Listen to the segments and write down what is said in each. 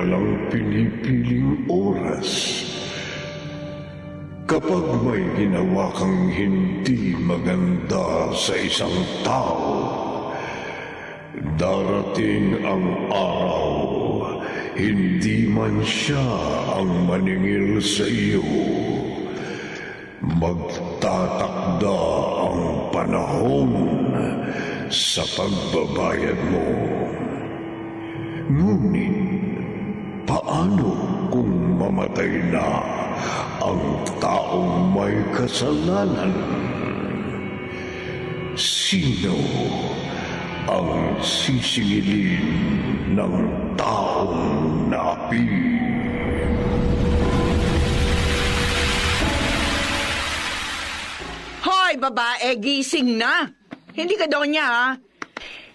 walang pinipiling oras. Kapag may ginawa kang hindi maganda sa isang tao, darating ang araw, hindi man siya ang maningil sa iyo. Magtatakda ang panahon sa pagbabayad mo. Ngunit, paano kung mamatay na ang taong may kasalanan? Sino ang sisingilin ng taong napi? Hoy, babae, gising na! Hindi ka donya, ha?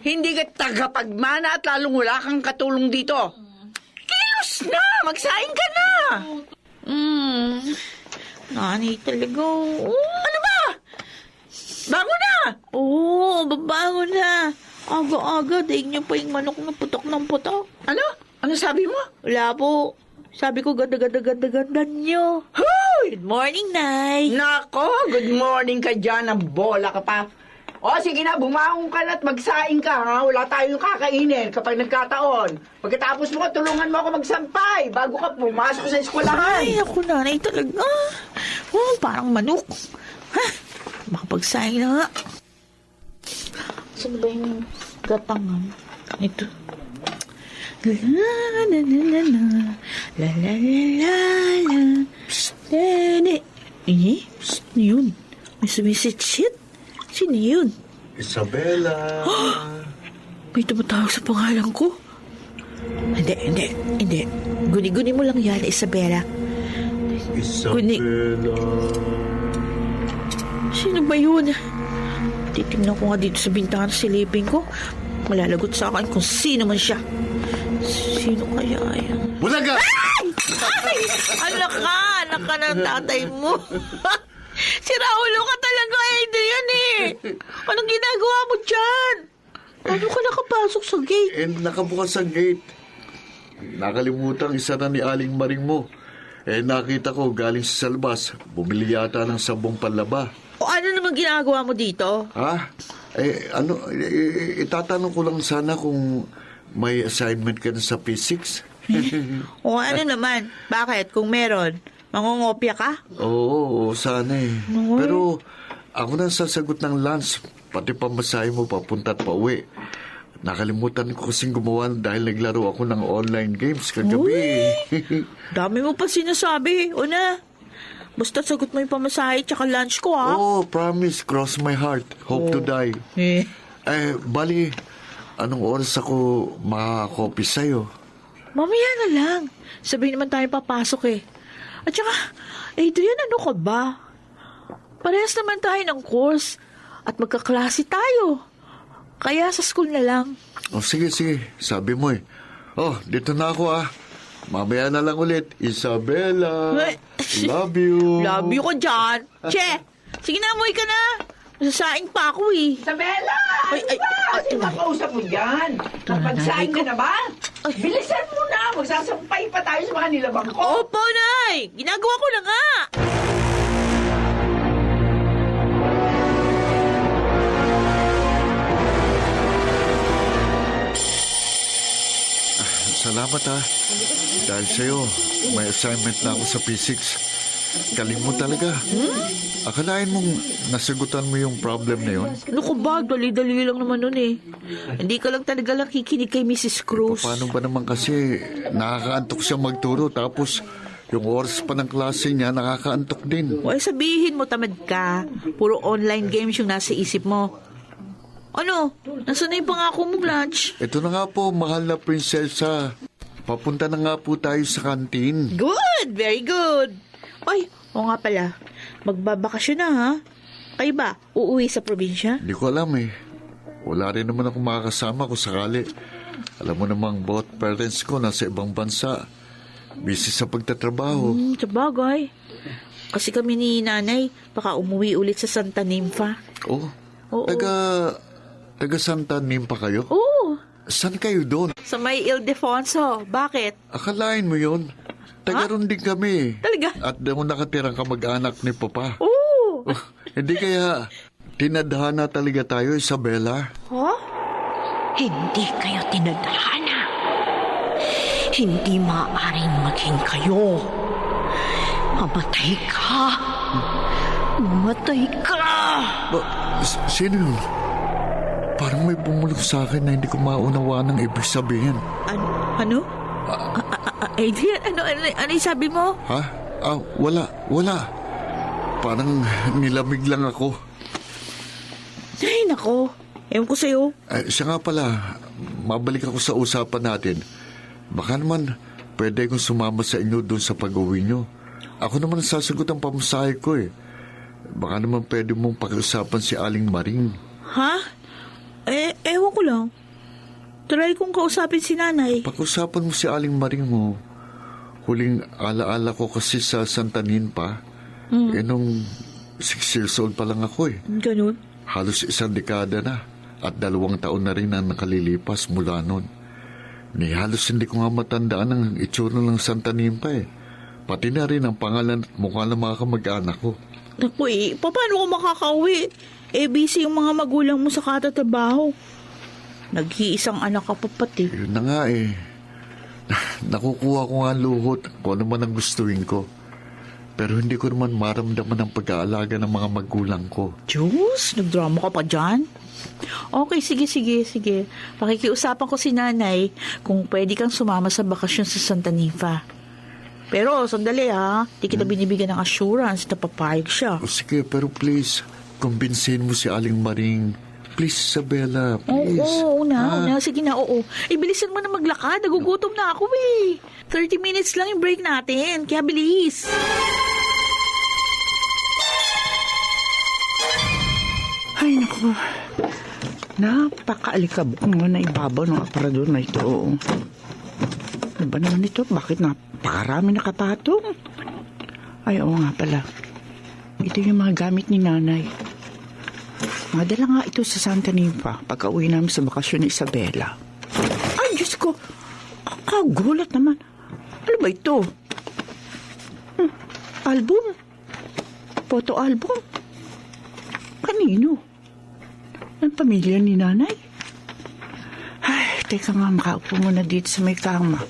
Hindi ka tagapagmana at lalong wala kang katulong dito. Kilos na! Magsaing ka na! Nanay talaga. Ano ba? Bango na! Oo, babango na. Aga-aga, daig niyo pa yung manok na putok ng putok. Ano? Ano sabi mo? Wala po. Sabi ko, ganda niyo. Hoy! Good morning, Nay. Nako, good morning ka dyan. Ang bola ka pa. O, sige na, bumangon ka na at magsaing ka, ha? Wala tayong kakainin kapag nagkataon. Pagkatapos mo, tulungan mo ako magsampay bago ka pumasok sa eskwelahan. Ay, ako nanay talaga. Oh, parang manok. Ha? Makapagsaing na nga. Saan ba yung gatangan? Ito. La la la la la la la la la. Psst, dede. Eh? Psst, yun. May sumisit-sit. Sino yun? Isabela! May tumatawag sa pangalan ko? Hindi. Guni-guni mo lang yan, Isabela. Isabela! Sino ba yun? Titignan ko nga dito sa bintana, silipin ko. Malalagot sa akin kung sino man siya. Sino kaya yan? Bulaga! Ay! Anak ka ng tatay mo. Si Raulo ka talaga, Adrian eh. Anong ginagawa mo dyan? Paano ka nakapasok sa gate? Nakabukas ang gate. Nakalimutan isara ni Aling Maring mo. Nakita ko galing sa labas. Bumili yata ng sabong panlaba. O ano naman ginagawa mo dito? Ha? Itatanong ko lang sana kung may assignment ka na sa physics. O ano naman? Bakit? Kung meron, mangungopia ka? Oo, sana eh. No. Pero ako na sasagot ng lunch. Pati pamasahe mo papunta at pauwi. Nakalimutan ko kasing gumawa dahil naglaro ako ng online games kagabi. Dami mo pa sinasabi. O na, basta sagot mo yung pamasahe tsaka lunch ko, ha? Oh, promise. Cross my heart. Hope to die. Bali, anong oras ako makakopy sa'yo? Mamaya na lang. Sabihin naman tayo papasok eh. At saka, Adrian, ano ka ba? Parehas naman tayo ng course at magkaklase tayo. Kaya sa school na lang. Oh, sige. Sabi mo eh. Oh, dito na ako ah. Mamaya na lang ulit. Isabela. Love you. Love you ko dyan. Che, sige na, amoy ka na. Masasaing pa ako eh. Isabela! Ano Ay, ba? Sino makausap mo dyan? Kapagsaing ka na ba? Bilisan mo na! Magsasampay pa tayo sa mga nilabang ko. Opo, Nay! Ginagawa ko na nga! Salamat ah. Dahil sa'yo, may assignment na ako sa physics. Galing mo talaga. Akalain mong nasagutan mo yung problem na yun? Ano ko ba? Dali-dali lang naman nun eh. Hindi ka lang talaga lang kikinig kay Mrs. Cruz. Paano ba naman kasi nakakaantok siya magturo tapos yung oras pa ng klase niya nakakaantok din. O sabihin mo, tamad ka. Puro online games yung nasa isip mo. Ano? Nasaan na yung pangako mong lunch? Ito na nga po, mahal na prinsesa. Papunta na nga po tayo sa kantin. Good! Very good! Ay, o nga pala. Magbabakasyon na ha? Kayo ba? Uuwi sa probinsya? Hindi ko alam eh. Wala rin naman ako makakasama kung sakali. Alam mo namang both parents ko nasa ibang bansa. Busy sa pagtatrabaho. Sabagay. Kasi kami ni nanay, baka umuwi ulit sa Santa Nympha. Oh, Oo. taga Santa Nimpa kayo? Oo, Saan kayo doon? Sa may Ildefonso. Bakit? Akalain mo yun? Taga ron din kami. Talaga? At doon nakatirang kamag-anak ni Papa. Oo. Hindi kaya tinadhana talaga tayo, Isabela? Huh? Hindi kayo tinadhana. Hindi maaaring maging kayo. Mamatay ka. Mamatay ka. Sino yun? Parang may bumulong sa akin na hindi ko maunawa ng ibig sabihin. Ano? Adrian, ano yung sabi mo? Ha? Wala. Parang nilamig lang ako. Ay, nako. Ewan ko sa'yo. Siya nga pala, mabalik ako sa usapan natin. Baka naman, pwede kong sumama sa inyo doon sa pag-uwi nyo. Ako naman sasagot ang pamasahe ko eh. Baka naman pwede mong pakiusapan si Aling Maring. Ha? Ewan ko lang. Try kong kausapin si nanay. Pakiusapan mo si Aling Maring mo. Huling alaala ko kasi sa Santa Ninfa. Nung 6 years old pa lang ako eh. Ganun? Halos 1 dekada na. At 2 taon na rin ang nakalilipas mula noon. Halos hindi ko nga matandaan ang itsura ng Santa Ninfa eh. Pati na rin ang pangalan at mukha ng mga kamag-anak ko. Naku paano ko makakauwi? Busy yung mga magulang mo sa katatrabaho. Nag-iisang anak ka pa pati. Yun na nga eh. Nakukuha ko nga luhot kung ano man ang gustuin ko. Pero hindi ko naman maramdaman ang pag-aalaga ng mga magulang ko. Diyos, nagdrama ka pa dyan? Okay, sige. Pakikiusapan ko si nanay kung pwede kang sumama sa bakasyon sa Santa Ninfa. Pero, sandali ha. Di kita binibigyan ng assurance na papayag siya. O sige, pero please, kumbinsin mo si Aling Maring. Please, Isabela, please. Oo, una. Sige na, oo. Bilisan mo na maglakad. Nagugutom na ako eh. 30 minutes lang yung break natin. Kaya bilis. Ay, naku. Napakaalikabok mo na ibabaw ng aparador na ito. Ano ba naman ito? Bakit napakarami nakapatong? Ay, oo nga pala. Ito yung mga gamit ni nanay. Madala nga ito sa Santa Ninfa pagka-uwi namin sa bakasyon ni Isabela. Ay, Diyos ko! Kakagulat naman. Ano ba ito? Album? Photo album? Kanino? Ang pamilya ni nanay? Ay, teka nga, makaupo muna dito sa may kama.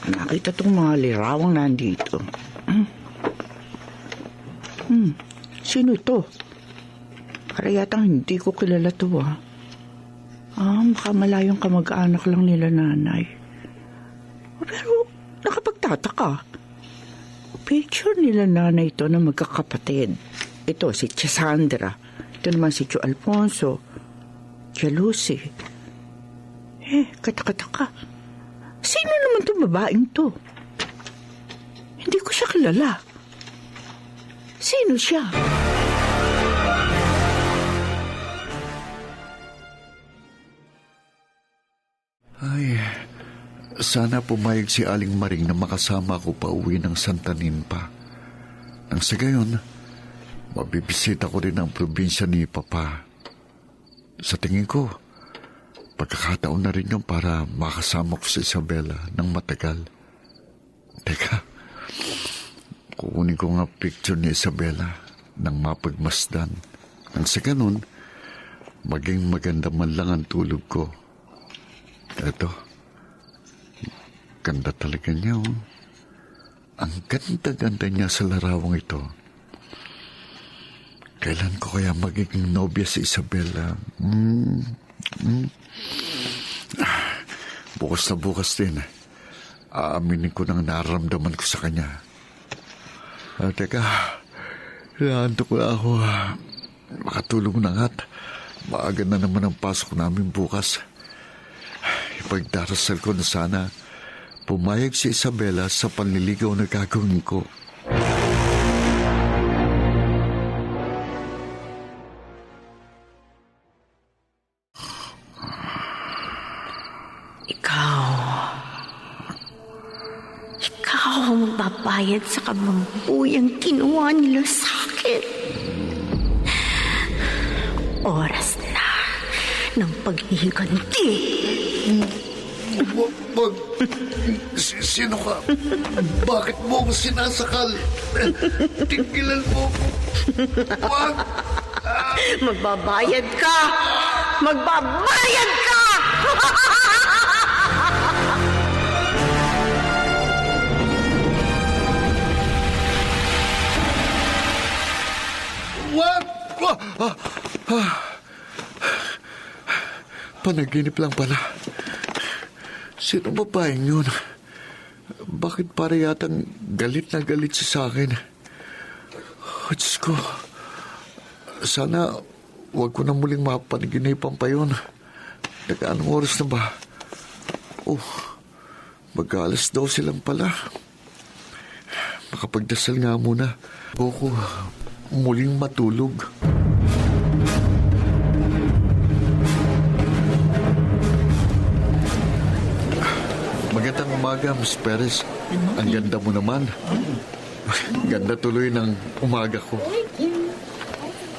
Nakita tong mga lirawang nandito. Sino ito? Para yatang hindi ko kilala to baka malayong kamag-anak lang nila nanay. Pero nakapagtataka. Picture nila nanay ito na magkakapatid. Ito si Cassandra. Ito naman si Tio Alfonso. Tia Lucy. Katakataka. Sino naman itong babaeng to? Hindi ko siya kilala. Sino siya? Ay, sana pumayag si Aling Maring na makasama ko pa uwi ng Santa Ninfa. Nang sa gayon, mabibisita ko rin ang probinsya ni Papa. Sa tingin ko, pagkakataon na rin yun para makasama ko si Isabela ng matagal. Teka, kukunin ko nga picture ni Isabela nang mapagmasdan. Nang sa ganun, maging maganda man lang ang tulog ko. Ito, ganda talaga niya. Ang ganda-ganda niya sa larawang ito. Kailan ko kaya magiging nobya si Isabela? Bukas na bukas din. Aaminin ko nang nararamdaman ko sa kanya. Teka, naantok na ako. Makatulog na nga't maaga na naman ang pasok namin bukas. Ipagdarasal ko na sana pumayag si Isabela sa panliligaw na gagawin ko. Ikaw ang magbabayad sa kamambuyang kinuha nila sa akin. Oras na ng paghihiganti. Wag. Sino ka? Bakit mo ako sinasakal? Tigilan mo ako. Wag! Magbabayad ka! Magbabayad ka! Wag! Panaginip lang pala. Sino babaeng yun? Bakit para yatang galit na galit siya sa akin? Oh, Diyos ko. Sana wag ko na muling mapanaginipan pa yun. Anong oras na ba? Oh, mag-alas 12 lang pala. Makapagdasal nga muna. Ako muling matulog. Magandang umaga, Miss Perez. Ang ganda mo naman. Ganda tuloy ng umaga ko.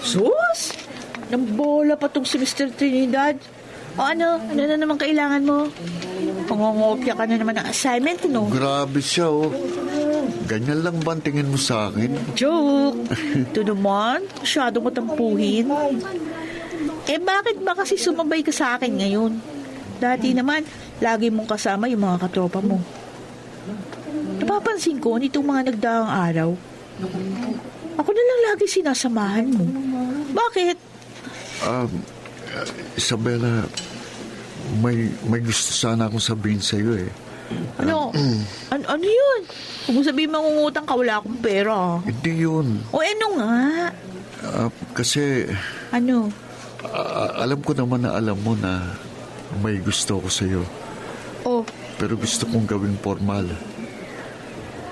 Sus! Nang bola pa tong si Mr. Trinidad. O ano? Ano na naman kailangan mo? Pangongopya ka na naman ng assignment, no? Grabe siya, oh. Ganyan lang ba ang tingin mo sa akin? Joke! Ito naman, masyado mo tampuhin. Eh bakit ba kasi sumabay ka sa akin ngayon? Dati naman, lagi mong kasama yung mga katropa mo. Napapansin ko nitong mga nagdaang araw. Ako na lang lagi sinasamahan mo. Bakit? Isabella, may gusto sana akong sabihin sa'yo eh. Ano? Ano yun? Kung mo sabihin mangungutang ka, wala akong pera. Hindi yun. O ano nga? Kasi Ano? alam ko naman na alam mo na may gusto ko sa'yo. Oh, Pero gusto kong gawing formal.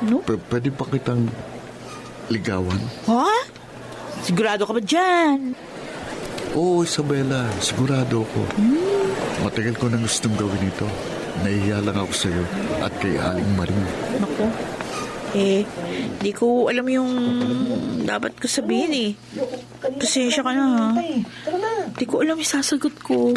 ano? Pwede pa kitang ligawan? Ha? Sigurado ka ba dyan? Oo, Isabella. Sigurado ako. Matagal ko nang gustong gawin ito. Nahihiya lang ako sa'yo at kay Aling Maring. Naku. Di ko alam yung dapat ko sabihin eh. Pasensya ka na ha. Di ko alam yung sasagot ko.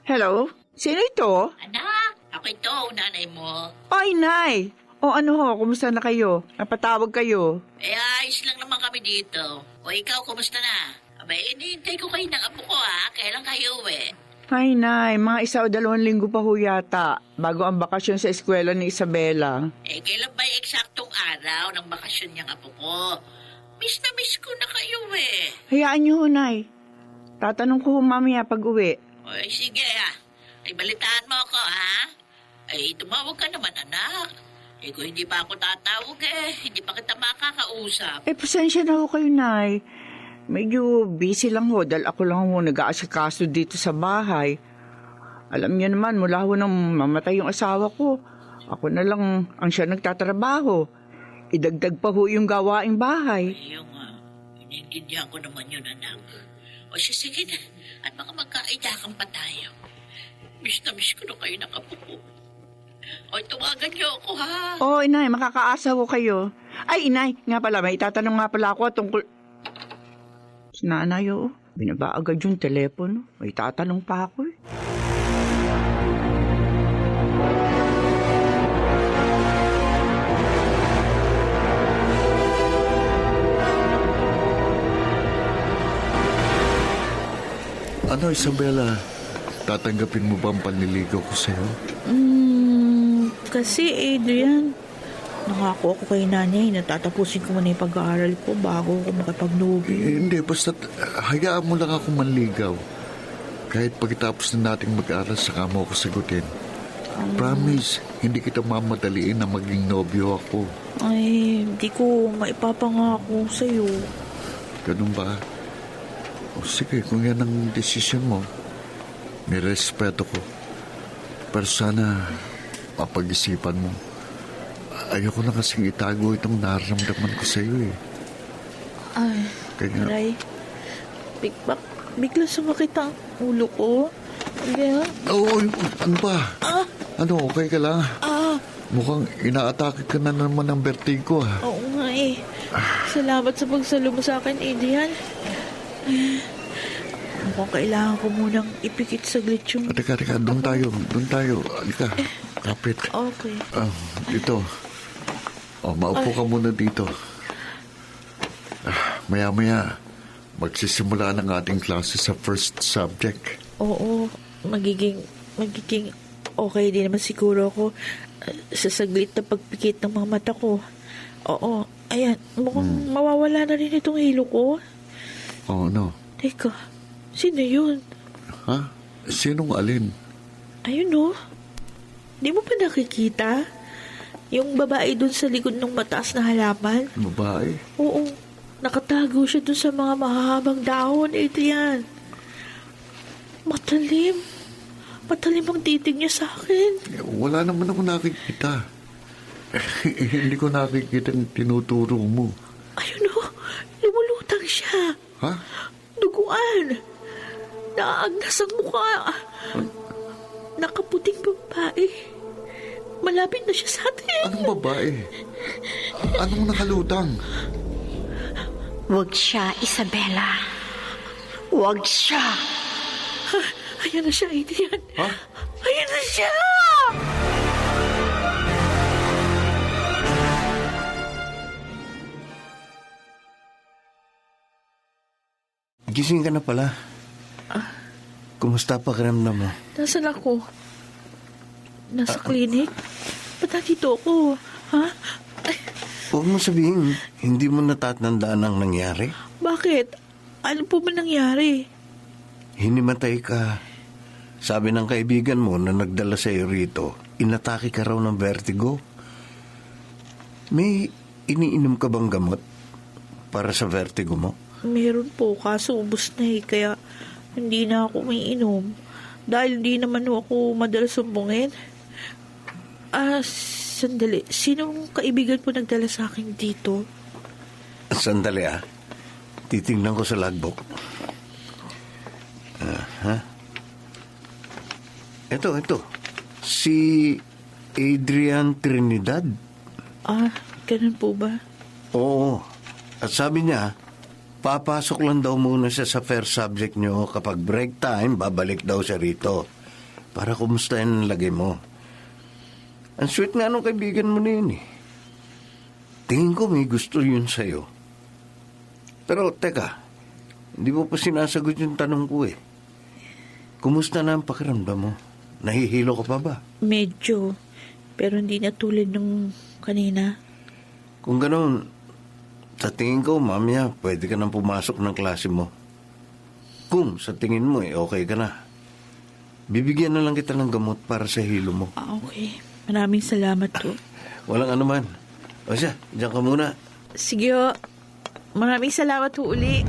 Hello? Sino ito? Anak, ako ito, nanay mo. Ay, Nay! O ano ho, kumusta na kayo? Napatawag kayo? Ayos lang naman kami dito. O ikaw, kumusta na? Abay, inihintay ko kayo ng apo ko Kailan kayo uwi? Ay, Nay, mga 1 o 2 linggo pa ho yata, bago ang bakasyon sa eskwela ni Isabela. Kailan ba yung eksaktong araw ng bakasyon niyang apo ko? Miss na miss ko na kayo Hayaan niyo ho, Nay. Tatanong ko ho mamaya pag uwi. Oy, sige Ay, balitaan mo ako, Ay, tumawag ka naman, anak. Kung hindi pa ako tatawag hindi pa kita makakausap. Pasensya na ho kayo, Nay. Medyo busy lang ho dahil ako lang ho nag-aasikaso dito sa bahay. Alam niyo naman, mula ho nang mamatay yung asawa ko, ako na lang ang siya nagtatrabaho. Idagdag pa ho yung gawaing bahay. Ayun nga, iniintindihan ko naman yun, anak. O sige na, at baka magkaidakan pa tayo. Miss na miss ko na kayo ng apo ko. O, tawagan niyo ako, Oo, Inay, makakaasa ho kayo. Ay, Inay, nga pala, may itatanong nga pala ako tungkol... Si Nanay, binaba agad yung telepono. May tatanong pa ako Ano, Isabella? Tatanggapin mo ba ang panliligaw ko sa'yo? Kasi Adrian, nakako ako kay nanay na tatapusin ko muna yung pag-aaral ko bago ako makipag-nobyo. Hindi, basta hayaan mo lang ako manligaw. Kahit pagkatapos na nating mag-aral, saka mo ako sagutin. Promise, hindi kita mamadaliin na maging nobyo ako. Ay, hindi ko maipapangako sa'yo. Ganun ba? O sige, kung yan ang desisyon mo, nirespeto ko. Pero sana mapag-isipan mo. Ayoko na kasing itago itong nararamdaman ko sa iyo Ay, Kaya, aray. Bigla sumakit ang ulo ko. Kaya, ano ba? Ano, okay ka lang? Mukhang inaatake ka na naman ng vertigo, ha? Oo nga eh. Salamat sa pagsalo mo sa akin, Adrian. Mukhang kailangan ko munang ipikit saglit yung... Teka, doon tayo. Halika, kapit. Okay. Dito. Maupo ka muna dito. Maya-maya, magsisimula ng ating klase sa first subject. Oo, magiging okay din naman siguro ako sa saglit na pagpikit ng mga mata ko. Oo, ayan, mukhang mawawala na rin itong hilo ko. Oh, no. Teka, sino yun? Ha? Sinong alin? Ayun no. Di mo pa nakikita? Yung babae dun sa likod ng mataas na halaman? Babae? Oo, nakatago siya dun sa mga mahahabang dahon, Adrian. Matalim ang titig niya sa akin. Wala naman ako nakikita. Hindi ko nakikita ang tinuturo mo. Ayun o, lumulutang siya. Ha? Duguan. Naagnas ang mukha. Nakaputing babae. Malapit na siya sa atin. Anong babae? Anong nakalutang? Huwag siya, Isabela. Huwag siya. Ayan na siya, Adrian. Ha? Ayan na siya! Gising ka na pala. Kumusta pakiramdam mo? Nasaan ako? Nasa klinik? Ba't nandito ako? Ha? Ay, Huwag mo sabihin, hindi mo natatandaan ang nangyari. bakit? Ano po ba nangyari? Hinimatay ka. Sabi ng kaibigan mo na nagdala sa iyo rito, inatake ka raw ng vertigo. May iniinom ka bang gamot para sa vertigo mo? Meron po, kaso ubos na eh, kaya hindi na ako may inom. Dahil hindi naman ako madalas sumbungin. Sandali. Sinong kaibigan po nagdala sa akin dito? Sandali titingnan ko sa logbook. Ito. Si Adrian Trinidad. Ganun po ba? Oo. At sabi niya, papasok lang daw muna siya sa first subject niyo. Kapag break time, babalik daw siya rito. Para kumustahin ang lagay mo. Ang sweet nga nung kaibigan mo na yun eh. Tingin ko may gusto yun sa'yo. Pero teka, hindi mo pa sinasagot yung tanong ko eh. Kumusta na ang pakiramdam mo? Nahihilo ka pa ba? Medyo. Pero hindi na tulad nung kanina. Kung ganoon, sa tingin ko, mamaya, pwede ka nang pumasok ng klase mo. Kung sa tingin mo okay ka na. Bibigyan na lang kita ng gamot para sa hilo mo. Okay. Maraming salamat po. Walang anuman. O siya, diyan ka muna. Sige ho. Maraming salamat po uli.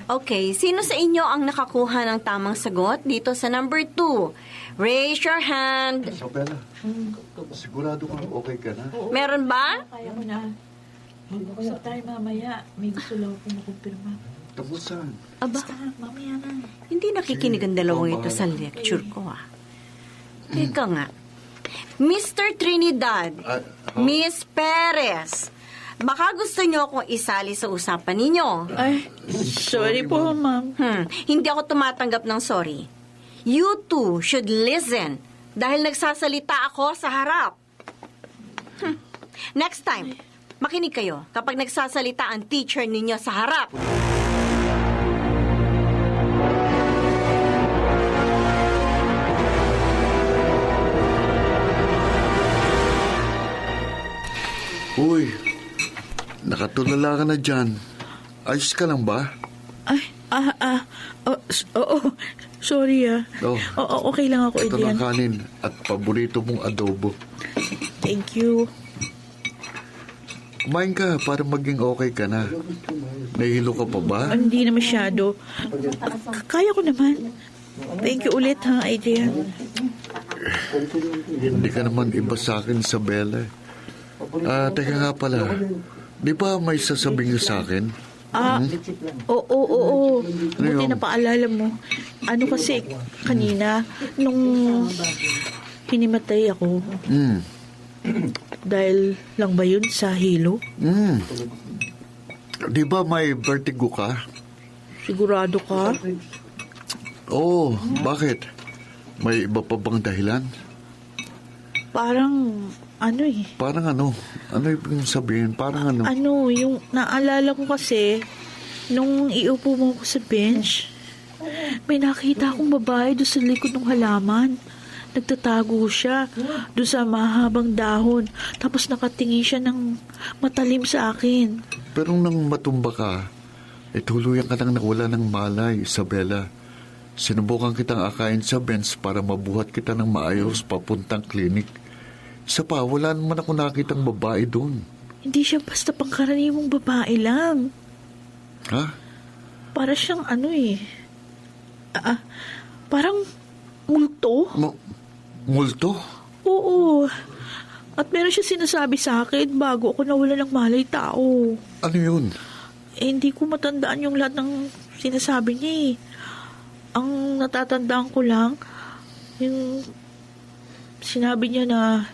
Okay, sino sa inyo ang nakakuha ng tamang sagot dito sa number 2? Raise your hand. Isabela, sigurado kang okay ka na? Meron ba? Kaya mo na. Mag-usap tayo mamaya. May gusto lang ako makumpirma. Tapusan. Aba, Mamaya na. hindi nakikinig ang dalawang ito sa lecture ko Teka nga. Mr. Trinidad, Miss Perez, baka gusto niyo akong isali sa usapan ninyo. Ay, sorry po, ma'am. Hindi ako tumatanggap ng sorry. You two should listen dahil nagsasalita ako sa harap. Next time, makinig kayo kapag nagsasalita ang teacher ninyo sa harap. Uy, nakatulala ka na dyan. Ayos ka lang ba? Ay, oo. Sorry Oh. Oo, okay lang ako, Ito na Adrian. kanin at paborito mong adobo. Thank you. Kumain ka para maging okay ka na. Nahihilo ka pa ba? Hindi na masyado. Kaya ko naman. Thank you ulit, ha, Adrian. Hindi ka naman iba sa akin, Isabela. Teka nga pala. Di ba may sasabihin ka sa akin? Oo. Buti na paalala mo. Ano kasi, kanina, nung hinimatay ako, dahil lang ba yun sa hilo? Di ba may vertigo ka? Sigurado ka? Oo, bakit? May iba pa bang dahilan? Parang, ano eh. Parang ano? Ano yung sabihin? Parang ano? Ano, yung naalala ko kasi, nung iupo mo ko sa bench, may nakita akong babae doon sa likod ng halaman. Nagtatago siya doon sa mahabang dahon. Tapos nakatingin siya ng matalim sa akin. Pero nang matumba ka, tuluyan ka nang nawala ng malay, Isabela. Sinubukan kitang akain sa bench para mabuhat kita ng maayos papuntang klinik. Isa pa, wala naman ako nakitang babae doon. Hindi siya basta pangkaraniwang babae lang. Ha? Para siyang ano eh. Parang multo. Multo? Oo. At meron siya sinasabi sa akin bago ako nawala ng malay tao. Ano yun? Hindi ko matandaan yung lahat ng sinasabi niya eh. Ang natatandaan ko lang, yung sinabi niya na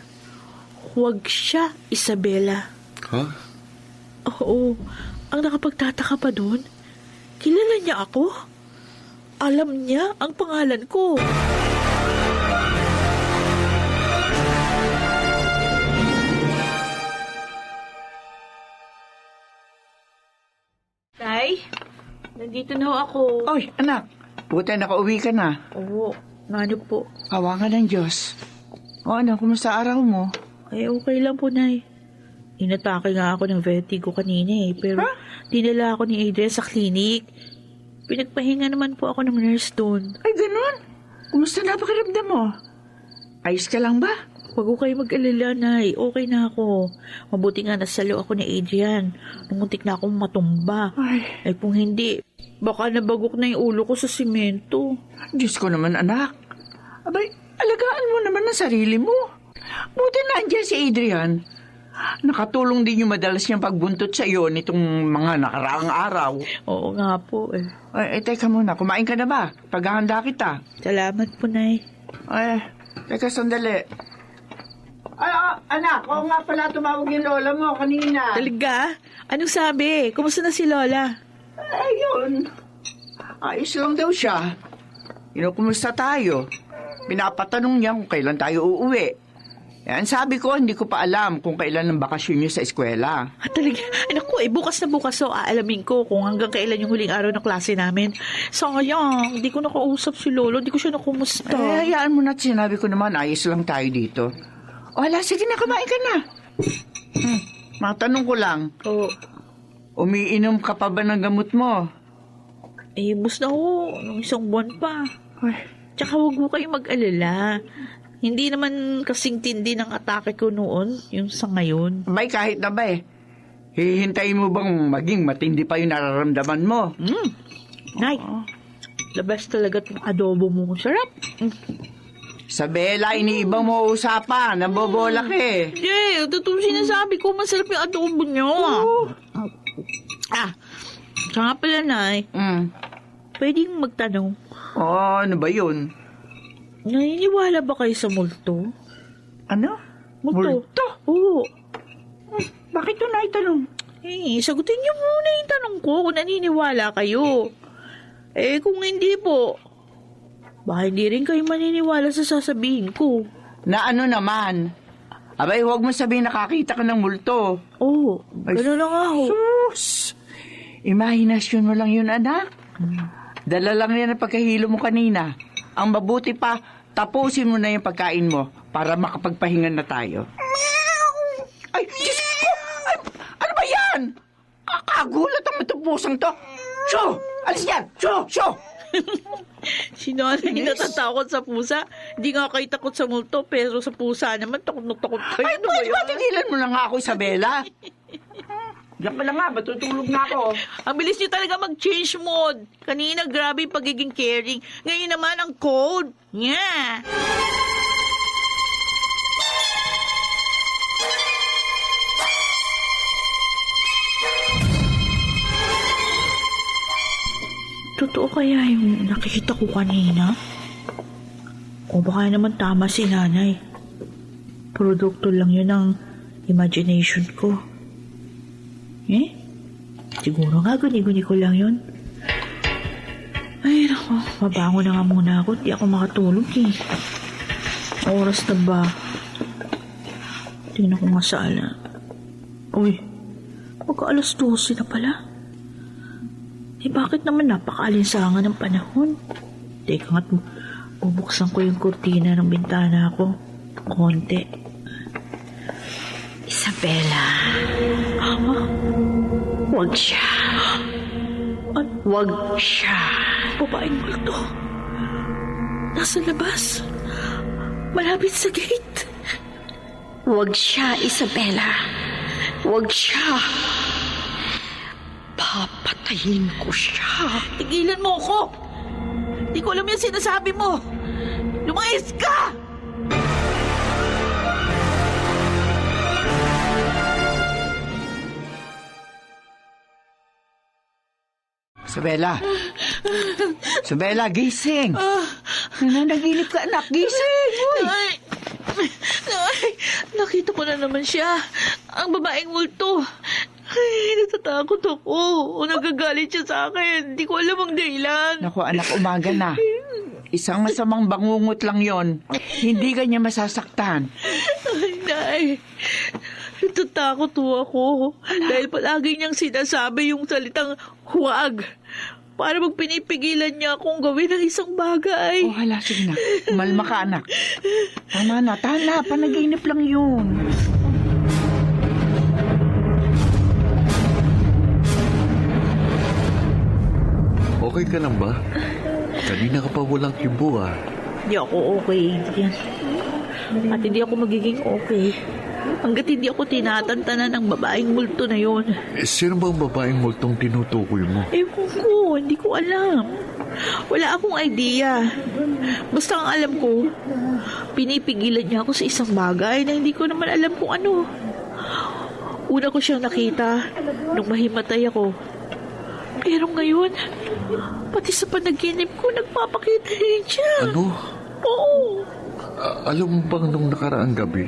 huwag siya, Isabela. Ha? Oo. Ang nakapagtataka pa doon, kilala niya ako. Alam niya ang pangalan ko. Tay, nandito na ho ako. Oy, anak. Buti nakauwi ka na. Oo, ano po? Awa ka ng Diyos. O ano, kumusta araw mo? Ay, okay lang po, Nay. Inatake nga ako ng vertigo kanina eh, pero dinala ako ni Adrian sa klinik. Pinagpahinga naman po ako ng nurse doon. Ay, ganun? Kumusta na pakiramdam mo? Ayos ka lang ba? Huwag ko kayo mag-alala, Nay. Okay na ako. Mabuti nga nasalo ako ni Adrian. Muntik na akong matumba. Ay, kung hindi, baka nabagok na yung ulo ko sa simento. Diyos ko naman, anak. Abay, alagaan mo naman ang sarili mo. Buti na andyan si Adrian. Nakatulong din yung madalas niyang pagbuntot sa iyo nitong mga nakaraang araw. Oo nga po eh. Ay, teka muna. Kumain ka na ba? Paghahanda kita. Salamat po, Nay. Ay, teka sandali. Ay, anak, oo nga pala tumawag yung lola mo kanina. Talaga? Anong sabi? Kumusta na si Lola? Ayun. Ayos lang daw siya. Kumusta tayo? Pinapatanong niya kung kailan tayo uuwi. Yan, sabi ko, hindi ko pa alam kung kailan ang bakasyon niyo sa eskwela. Talaga? Anak ko, bukas na bukas so aalamin ko kung hanggang kailan yung huling araw ng klase namin. Sayang, hindi ko nakausap si Lolo, hindi ko siya nakumusta. Hayaan mo na, sinabi ko naman, ayos lang tayo dito. Wala, sige na, kumain ka na. Matanong ko lang, umiinom ka pa ba ng gamot mo? Bus na ho, nung isang buwan pa. Ay. Tsaka huwag mo kayong mag-alala. Hindi naman kasing tindi ng atake ko noon, yung sa ngayon. May kahit na ba hihintayin mo bang maging matindi pa yung nararamdaman mo? Nay, the best talaga itong adobo mo. Sarap. Sa Bella, iniibang mo usapan. Nabobola ka eh. Yeah, totoo sinasabi ko, masarap yung adobo niyo. Tsaka pala, Nay, pwedeng magtanong. Ano ba yun? Naniniwala ba kayo sa multo? Ano? Multo? Oo. Bakit ito naitanong? Sagutin niyo muna yung tanong ko kung naniniwala kayo. Kung hindi po, baka hindi rin kayo maniniwala sa sasabihin ko. Na ano naman? Abay, huwag mo sabihin nakakita ka ng multo. Oo, gano'n na nga ho. Sus! Imahinasyon mo lang yun, anak. Dala lang yan ang pagkahilo mo kanina. Ang mabuti pa, tapusin mo na yung pagkain mo para makapagpahinga na tayo. Ay, Diyos ko! Ay, ano ba yan? Kakagulat ang matupusang to. Shoo! Alis yan! Shoo! Shoo! Sino ano yung natatakot sa pusa? Hindi nga kayo takot sa multo, pero sa pusa naman, takot na takot kayo. Ay, pwede ba tigilan mo na nga ako, Isabela? Diyan ka na nga, matutulog na ako. Ang bilis niyo talaga mag-change mode. Kanina, grabe yung pagiging caring. Ngayon naman, ang cold. Yeah. totoo kaya yung nakikita ko kanina? O baka naman tama si nanay. Produkto lang yun ng imagination ko. Siguro nga guni-guni ko lang yun. Ay, naku, mabango na nga muna ako. Di ako makatulog Oras na ba? Tingnan ko nga sa ala. Uy, magka-alas 12 na pala. Bakit naman napakaalinsangan ng panahon? Teka nga't bubuksan ko yung kurtina ng bintana ko. Konti. Isabela. Wag siya. Wag siya. Babaeng multo. Nasa labas. Malapit sa gate. Wag siya, Isabela. Wag siya. Papatayin ko siya. Tigilan mo ako. Hindi ko alam yung sinasabi mo. Lumayas ka! Isabela, gising. Nanaginip ka, anak. Gising. Uy. Ay, nakita ko na naman siya. Ang babaeng multo. Ay, natatakot ako. O nagagalit siya sa akin. Hindi ko alam ang dahilan. Naku, anak, umaga na. Isang masamang bangungot lang yon. Hindi ka niya masasaktan. Ay, Nay. Natatakot ako. Dahil palagi niyang sinasabi yung salitang huwag. Para magpinipigilan niya akong gawin ang isang bagay. Oh, hala, sige na. Umalma ka, anak. Tama na, panaginip lang yun. Okay ka lang ba? Kanina ka pa walang kibo Hindi ako okay, Adrian. At hindi ako magiging okay hanggat hindi ako tinatantanan ng babaeng multo na yon. Sino bang babaeng multong tinutukoy mo? Ewan ko, hindi ko alam. Wala akong idea. Basta ang alam ko, pinipigilan niya ako sa isang bagay na hindi ko naman alam kung ano. Una ko siyang nakita nung mahimatay ako. Pero ngayon, pati sa panaginip ko, nagpapakita rin siya. Ano? Oo. Alam mo bang nung nakaraang gabi,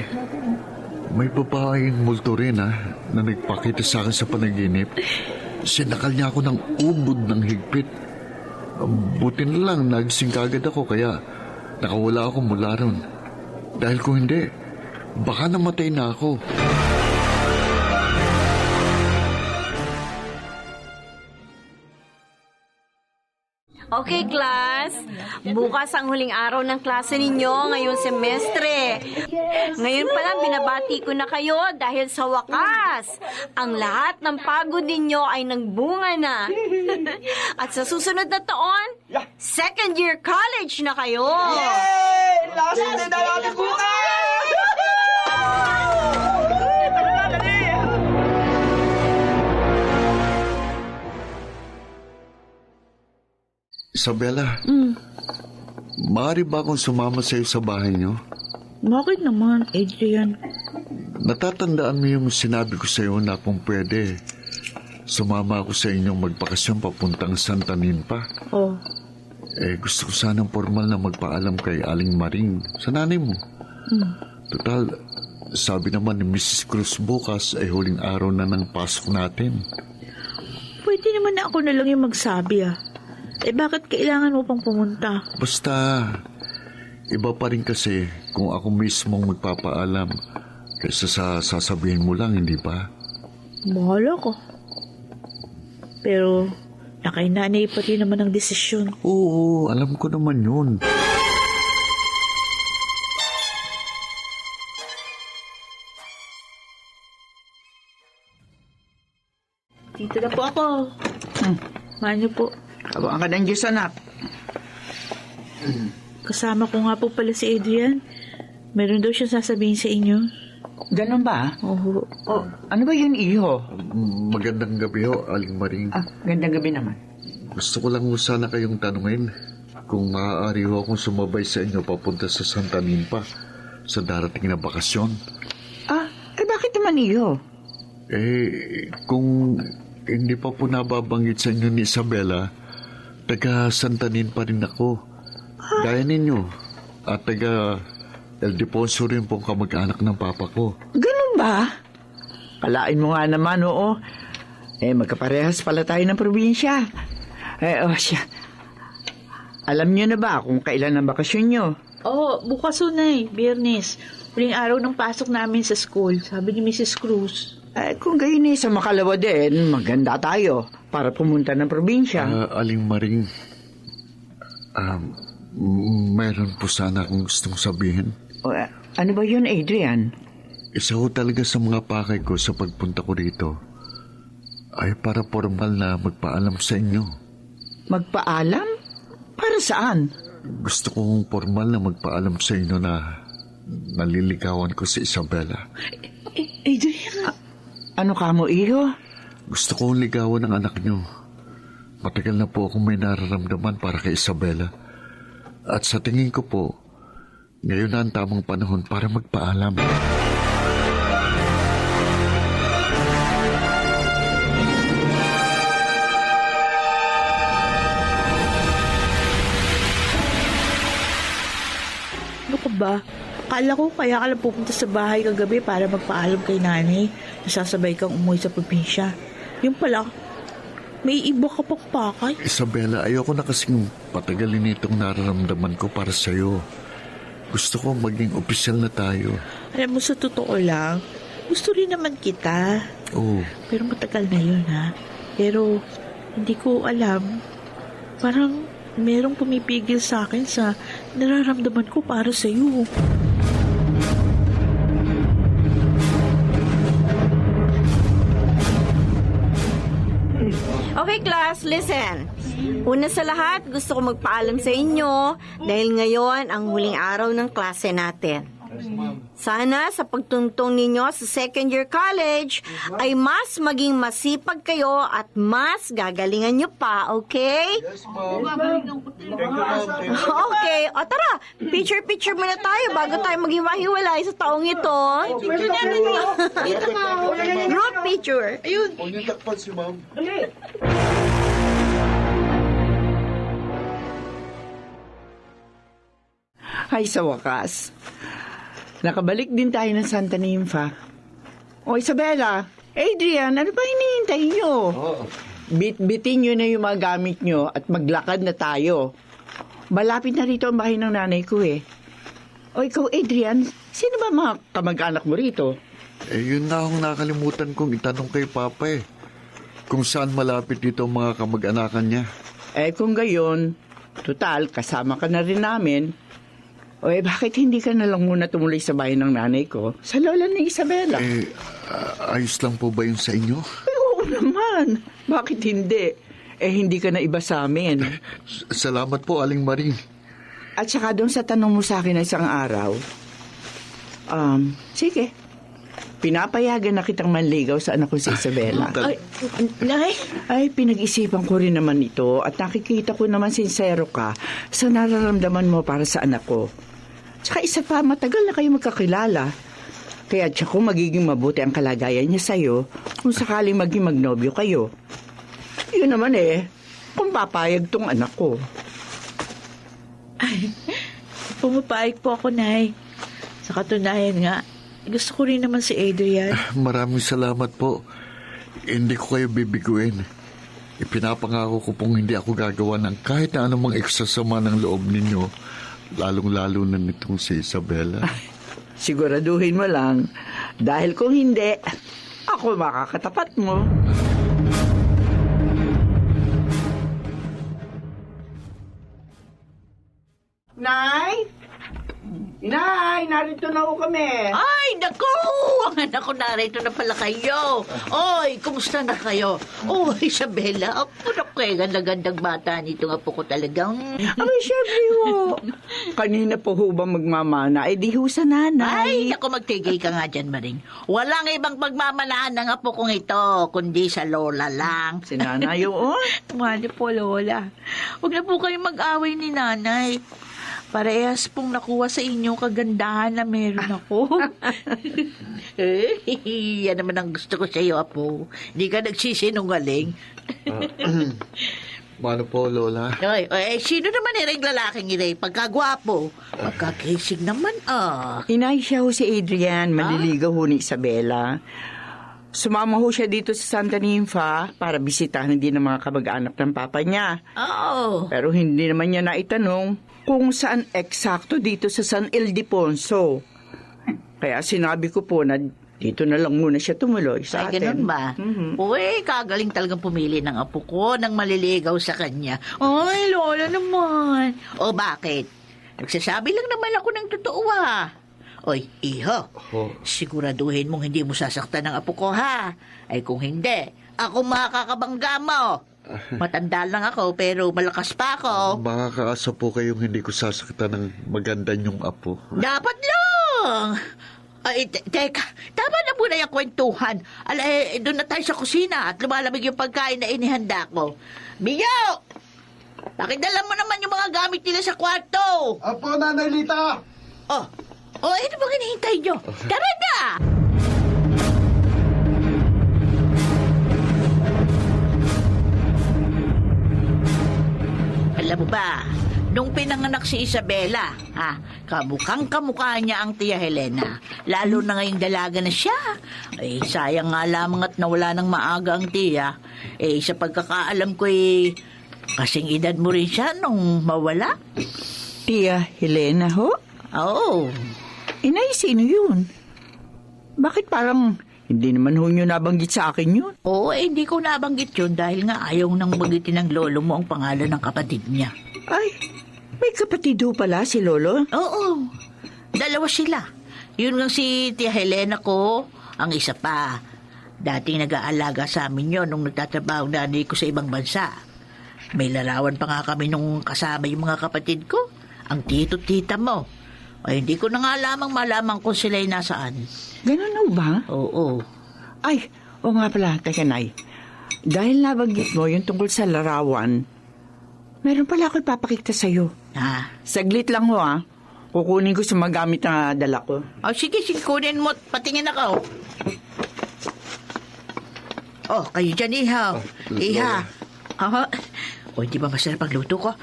may babaeng multo rin na nagpakita sa akin sa panaginip. Sinakal niya ako ng ubod ng higpit. Buti na lang, nagising kagad ako kaya nakawala ako mula ron. Dahil kung hindi, baka namatay na ako. Okay, class. Bukas ang huling araw ng klase ninyo ngayong semestre. Ngayon pa lang binabati ko na kayo dahil sa wakas, ang lahat ng pagod ninyo ay nagbunga na. At sa susunod na taon, second year college na kayo. Yay! Last na natin bukas! Isabela, maaari ba akong sumama sa iyo sa bahay niyo? Bakit naman, Adrian? Natatandaan mo yung sinabi ko sa iyo na kung pwede, sumama ako sa inyong magbakasyon papuntang Santa Ninfa. Oh. Gusto ko sanang formal na magpaalam kay Aling Maring sa nanay mo. Total, sabi naman ni Mrs. Cruz bukas ay huling araw na ng pasok natin. Pwede naman na ako na lang yung magsabi bakit kailangan mo pang pumunta? Basta, iba pa rin kasi kung ako mismong magpapaalam kaysa sa sasabihin mo lang, hindi ba? Bahala ko. Pero, nakainanay pa rin naman ang desisyon. Oo, alam ko naman yun. Dito na po ako. Manyo po. Kabuan ka ng Diyos, anak. Kasama ko nga po pala si Adrian. Meron daw siya sasabihin sa inyo. Ganun ba? Oo. Oh, ano ba yun, iho? Magandang gabi ho, Aling Maring. Gandang gabi naman. Gusto ko lang sana kayong tanungin kung maaari ho akong sumabay sa inyo papunta sa Santa Ninfa sa darating na bakasyon. Bakit naman, iho? Kung hindi pa po nababanggit sa inyo ni Isabela, Taga Santanin pa rin ako. Gaya ninyo. At taga Ildefonso rin pong kamag-anak ng papa ko. Ganun ba? Kalain mo nga naman, oo. Magkaparehas pala tayo ng probinsya. Siya. Alam niyo na ba kung kailan ang bakasyon niyo? Bukas o, Nay. Biyernes. Huling araw ng pasok namin sa school. Sabi ni Mrs. Cruz. Kung gayon sa makalawa din, maganda tayo para pumunta ng probinsya. Aling Maring, mayroon po sana akong gustong sabihin. Ano ba yun, Adrian? Isa ko talaga sa mga pakay ko sa pagpunta ko rito ay para formal na magpaalam sa inyo. Magpaalam? Para saan? Gusto kong formal na magpaalam sa inyo na naliligawan ko si Isabela. Adrian! Ano ka mo, iyo? Gusto kong ligawan ng anak nyo. Matagal na po akong may nararamdaman para kay Isabela. At sa tingin ko po, ngayon na ang tamang panahon para magpaalam. Ano ka ba? Akala ko kaya ka lang pupunta sa bahay kagabi para magpaalam kay nanay. Nasasabay kang umuwi sa probinsya. Yung pala, may iba ka pang pakay. Isabela, ayoko na kasing patagalin itong nararamdaman ko para sa'yo. Gusto ko maging opisyal na tayo. Alam mo, sa totoo lang, gusto rin naman kita. Oo. Pero matagal na yun, ha? Pero, hindi ko alam. Parang merong pumipigil sa akin sa nararamdaman ko para sa'yo. Okay, class, listen. Una sa lahat, gusto ko magpaalam sa inyo dahil ngayon ang huling araw ng klase natin. Sana sa pagtuntong ninyo sa second year college ay mas maging masipag kayo at mas gagalingan nyo pa, okay? Yes, ma'am. Okay, o tara, picture-picture muna tayo bago tayo maghiwa-hiwalay sa taong ito. Group picture. Ayun. Huwag niyong takpan si ma'am. Ay, sa wakas. Nakabalik din tayo ng Santa Ninfa. O, Isabela, Adrian, ano ba hinihintay nyo? Bit-bitin nyo na yung mga gamit nyo at maglakad na tayo. Malapit na rito ang bahay ng nanay ko eh. O, ikaw, Adrian, sino ba mga kamag-anak mo rito? Yun na akong nakalimutan kong itanong kay Papa eh. Kung saan malapit dito ang mga kamag-anakan niya. Kung gayon, total, kasama ka na rin namin. O bakit hindi ka na lang muna tumuloy sa bahay ng nanay ko? Sa lola ni Isabela. Ayos lang po ba yun sa inyo? Oo naman. Bakit hindi? Hindi ka na iba sa amin. Salamat po, Aling Maring. At saka doon sa tanong mo sa akin na isang araw, sige. Pinapayagan na kitang manligaw sa anak ko si Isabela. Nay? Ay, pinag-isipan ko rin naman ito at nakikita ko naman sincero ka sa nararamdaman mo para sa anak ko. Tsaka isa pa, matagal na kayo magkakilala. Kaya tsaka kung magiging mabuti ang kalagayan niya sa'yo kung sakaling maging magnobyo kayo. Yun naman kung papayag tong anak ko. Ay, pumapayag po ako, Nay. Sa katunayan nga, gusto ko rin naman si Adrian. Maraming salamat po. Hindi ko kayo bibiguin. Ipinapangako ko pong hindi ako gagawa ng kahit na anumang eksasama ng loob ninyo, lalong-lalo na nitong si Isabela. Siguraduhin mo lang, dahil kung hindi, ako makakatapat mo. Nay! Nay, narito na ako kami. Ay, naku! Ang anak ko, narito na pala kayo. Oy, kumusta na kayo? Oh, Isabela, ako na kaya gandang bata nito nga po ko talagang... Ay, syempre ho. Kanina po ho ba magmamana? Di ho sa nanay. Ay, naku, magtigay ka nga dyan, Maring. Walang ibang pagmamanaan ng apo kong ito, kundi sa lola lang. Si nanay yun. Mali po, Lola. Huwag na po kayong mag-away ni Nanay. Parehas pong nakuha sa inyong kagandahan na meron ako. Yan naman ang gusto ko sa iyo, apo. Hindi ka nagsisinungaling. Mano po, Lola? Sino naman yung lalaking ina? Pagkagwapo. Pagkakisig naman, Inay siya ho si Adrian, maliligaw ho ni Isabela. Sumama ho siya dito sa Santa Ninfa para bisitahin din ng mga kamag-anak ng papa niya. Oo. Pero hindi naman niya naitanong kung saan eksakto dito sa San Ildefonso. Kaya sinabi ko po na dito na lang muna siya tumuloy sa Ay, atin. ganun ba? Uy, kagaling talagang pumili ng apo ko nang maliligaw sa kanya. Ay, Lola naman. O bakit? Nagsasabi lang naman ako ng totoo Oy, iho, siguraduhin mong hindi mo sasaktan ng apo ko, ha? Ay kung hindi, ako makakabangga mo. Matanda lang ako, pero malakas pa ako. Makakaasa po kayong hindi ko sasaktan ng maganda niyong apo. Dapat lang! Ay, teka, tama na muna yung kwentuhan. Doon na tayo sa kusina at lumalamig yung pagkain na inihanda ko. Biyo! Pakidala mo naman yung mga gamit nila sa kwarto. Apo, Nanay Lita! Ano bang hinihintay nyo? Tara na! Alam mo ba, nung pinanganak si Isabela, kamukhang kamukha niya ang Tia Helena. Lalo na ngayong dalaga na siya. Sayang nga lamang at nawala ng maaga ang Tia. Sa pagkakaalam ko kasing edad mo rin siya nung mawala. Tia Helena ho? Oo. Inay, sino yun? Bakit parang hindi naman ho nyo nabanggit sa akin yun? Oo, hindi ko nabanggit yun dahil nga ayaw nang banggitin ng lolo mo ang pangalan ng kapatid niya. Ay, may kapatid ho pala si Lolo? Oo, dalawa sila. Yun nga si Tia Helena ko, ang isa pa. Dating nag-aalaga sa amin yun nung nagtatrabaho nanay ko sa ibang bansa. May larawan pa nga kami nung kasama yung mga kapatid ko, ang tito-tita mo. Ay, hindi ko na nga lamang malaman kung sila'y nasaan. Ganun ho ba? Oo. Ay, o nga pala, teka Nay. Dahil nabanggit mo yung tungkol sa larawan, meron pala ako ipapakita sa'yo. Saglit lang ho Kukunin ko sa magamit na dala ko. Sige, kunin mo. Patingin ako. Kayo dyan, Iha. Iha. Hindi ba masarap ang luto ko?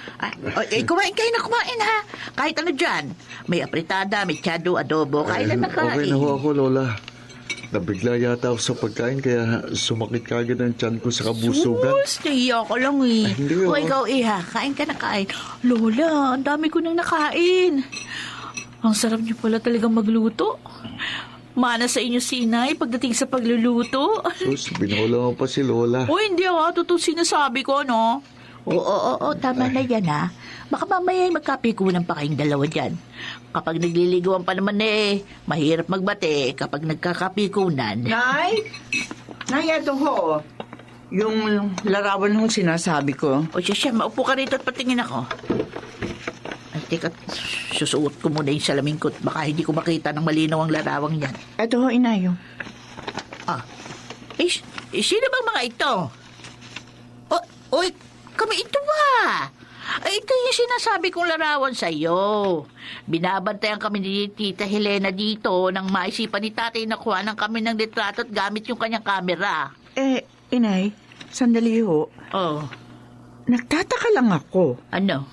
Kumain kayo na kumain, ha? Kahit ano dyan. May apritada, may tiyado, adobo. Kain na kain. Okay na ho ako, Lola. Nabigla yata ako sa pagkain kaya sumakit kagad ang tiyan ko sa kabusugan. Nahiya ko lang hindi ho. Ikaw, Iha, kain ka na kain. Lola, ang dami ko nang nakain. Ang sarap niyo pala talagang magluto. Mana sa inyo, Sinay, pagdating sa pagluluto. Sus, binawala mo pa si Lola. Hindi totoo sinasabi ko, no? Oo, tama na yan, ha? Baka mamaya magkapikunan pa kayong dalawa dyan. Kapag nagliligawan pa naman mahirap magbate kapag nagkakapikunan. Nay, eto ho. Yung larawan ho sinasabi ko. Siya, maupo ka rito at patingin ako. Ay, teka, susuot ko muna yung salamin ko. Baka hindi ko makita ng malinaw ang larawang yan. Eto ho, Inayo. Sino bang mga ito? Kami ito ito yung sinasabi kong larawan sa'yo. Binabantayan kami ni Tita Helena dito nang maisipan ni tatay na kuhanan kami ng litrato at gamit yung kanyang kamera. Inay, sandali ho. Nagtataka lang ako. Ano?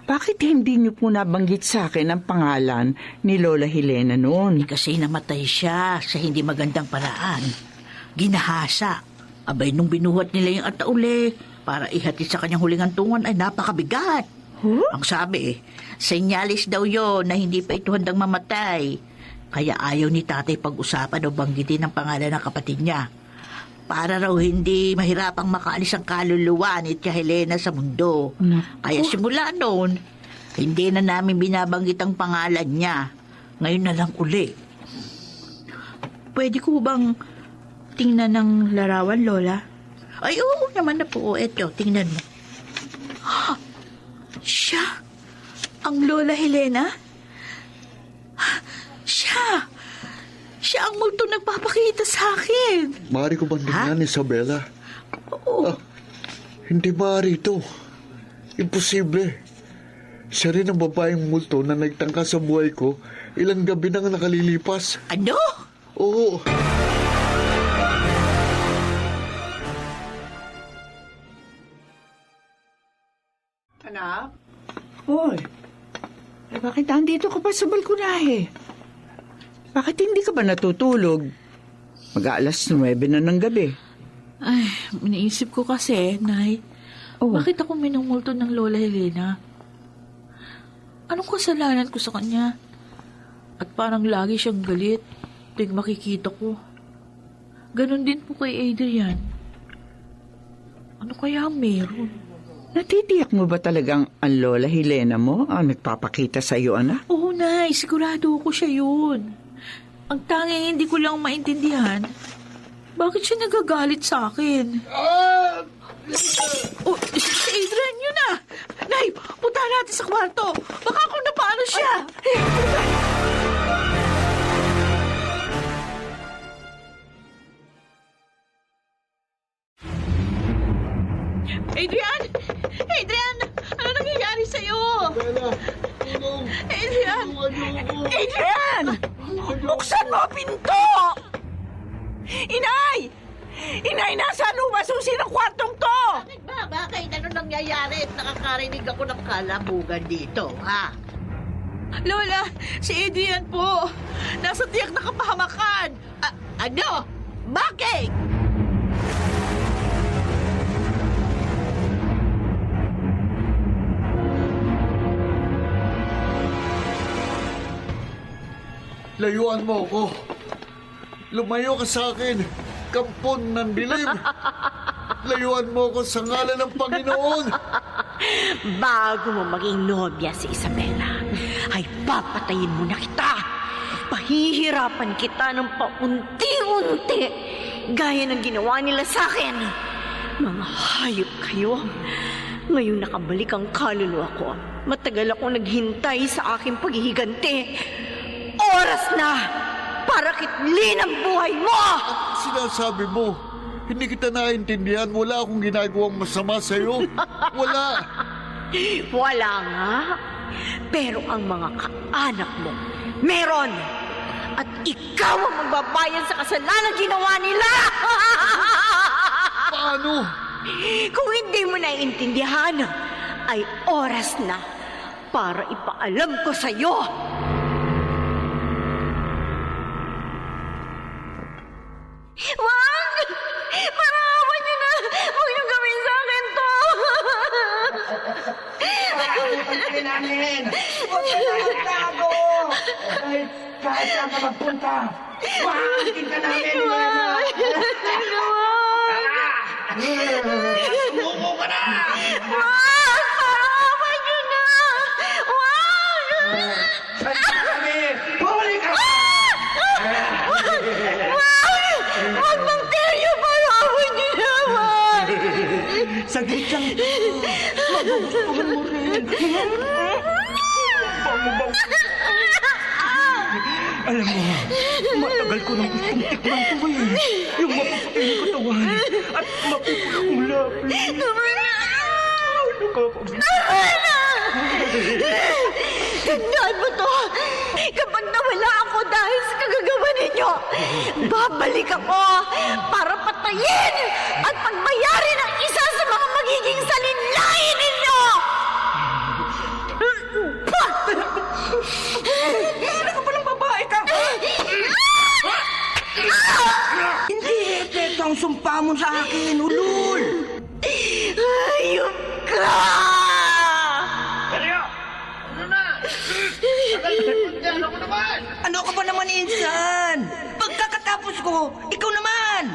Bakit hindi niyo po nabanggit sa akin ang pangalan ni Lola Helena noon? Kasi namatay siya sa hindi magandang paraan. Ginahasa. Abay, nung binuhat nila yung atauli para ihatid sa kanyang huling hantungan ay napakabigat. Ang sabi senyalis daw yon na hindi pa ito handang mamatay. Kaya ayaw ni tatay pag-usapan o banggitin ang pangalan ng kapatid niya. Para raw hindi mahirapang makaalis ang kaluluwa ni Tia Helena sa mundo. Kaya simula noon, hindi na namin binabanggit ang pangalan niya. Ngayon na lang uli. Pwede ko bang tingnan ng larawan, Lola? Ay, oo naman na po. Eto, tingnan mo. Siya? Ang Lola Helena? Siya! Siya ang multo nagpapakita sa akin. Maaari ko bang tingnan, Isabela? Oo. Hindi maaari ito. Imposible. Siya rin ang babaeng multo na nagtangka sa buhay ko ilang gabi nang nakalilipas. Ano? Oo. Anak? Hoy, bakit andito ka pa sa balkonahe? Bakit hindi ka ba natutulog? Mag-aalas 9 na ng gabi. Ay, iniisip ko kasi, Nay, bakit ako minumulto ng Lola Helena? Anong kasalanan ko sa kanya? At parang lagi siyang galit tuwing makikita ko. Ganon din po kay Adrian. Ano kaya meron? Natitiyak mo ba talagang ang Lola Helena mo ang nagpapakita sa iyo, anak? Oo, Nay, sigurado ko siya yun. Ang tanging hindi ko lang maintindihan, bakit siya nagagalit sa akin? Oh, si Adrian yun ah! Nay, punta natin sa kwarto. Baka kung napaano siya. Adrian! Adrian! Ano nangyayari sa'yo? Adrian! Adrian! Buksan mo ang pinto! Inay! Inay, nasaan mo masusi ng kwartong to? Bakit ba? Bakit? Ano nangyayari at nakakarinig ako ng kalabugan dito, ha? Lola, si Adrian po. Nasa tiyak na kapahamakan. Ano? Bakit? Layuan mo ako. Lumayo ka sa akin. Kampon ng dilim. Layuan mo ako sa ngalan ng Panginoon. Bago mo maging nobya si Isabela, ay papatayin mo na kita. Pahihirapan kita ng paunti-unti, gaya ng ginawa nila sa akin. Mga hayop kayo. Ngayong nakabalik ang kaluluwa ko, matagal akong naghintay sa aking paghihiganti. Oras na para kitlin ang buhay mo! Sinasabi mo, hindi kita naintindihan. Wala akong ginagawang masama sa'yo. Wala. Wala nga. Pero ang mga kaanak mo, meron. At ikaw ang magbabayad sa kasalanan ginawa nila. Paano? Kung hindi mo naiintindihan, ay oras na para ipaalam ko sa'yo. Wag! Parawan niyo na! Huwag niyo gawin sa akin to! Pagkakutan namin! Huwag ka na magtago! Kahit saan ka magpunta, mahahakin ka namin, Helena! Sumuko ka na! Wag! Parawan niyo na! Wag! Kami! Huli ka! Wag bang Teryo! Parawan niyo naman! Saglit lang ito! Magugustuhan mo rin! Alam mo, matagal ko nang gustong tikman ko eh. Yung mapuputi ng katawan at mapupulang lapis. Tandaan mo to! Kapag nawala ako dahil sa kagagawa ninyo, babalik ako para patayin at pagbayarin ang isa sa mga magiging salinlain ninyo! Ano ka palang babae ka? Hindi epekto ang sumpa mo sa akin, ulul! Ayop ka! Ano ka ba naman, Insan? Pagkakatapos ko, ikaw naman!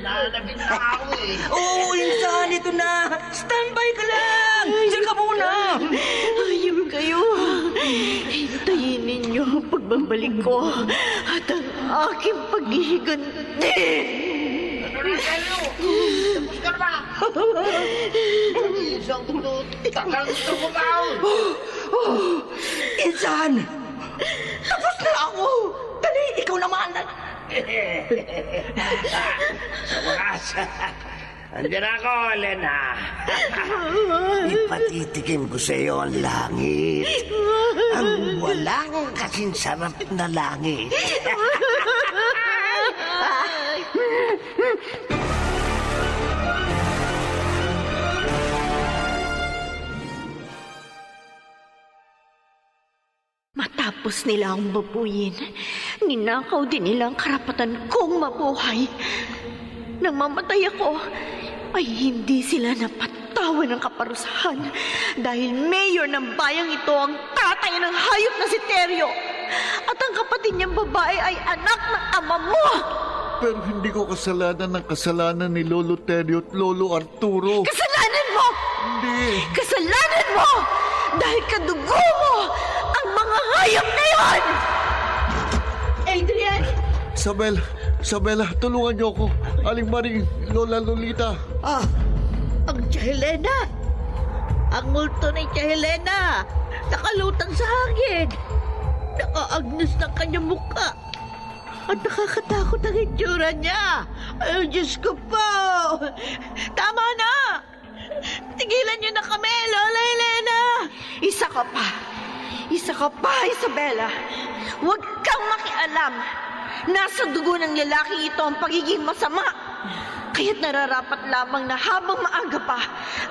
Nananabig na ako eh. Oo, Insan, ito na! Standby ka lang! Diyan ka muna! Ayop kayo! Hintayin ninyo ang pagbabalik ko at ang aking paghihiganti! Tapos ka na ba? Isang tulot. Kakagusto ko ba? Insan! Tapos na ako! Dali, ikaw naman! Sa wakas. Andiyan ako, Elena. Ipatitikim ko sa iyo ang langit. Ang walang kasing sarap na langit. Tinapos nila akong babuyin. Ninakaw din nila ang karapatan kong mabuhay. Nang mamatay ako, ay hindi sila napatawan ng kaparusahan dahil mayor ng bayang ito ang tatay ng hayop na si Teryo. At ang kapatid niyang babae ay anak ng ama mo. Pero hindi ko kasalanan ng kasalanan ni Lolo Teryo at Lolo Arturo. Kasalanan mo! Hindi. Kasalanan mo! Dahil kadugo mo ang mga hayop na yon! Adrian! Isabela, tulungan niyo ako. Aling Maring, Lola Lolita. Ang Tia Helena! Ang multo ni Tia Helena! Nakalutang sa hangin! Nakaagnos ng kanyang mukha! At nakakatakot ang itsura niya! Ay, Diyos ko po! Tama na! Tigilan niyo na kami, Lola Helena! Isa ka pa, Isabela. Huwag kang makialam. Nasa dugo ng lalaki ito ang pagiging masama. Kaya't nararapat lamang na habang maaga pa,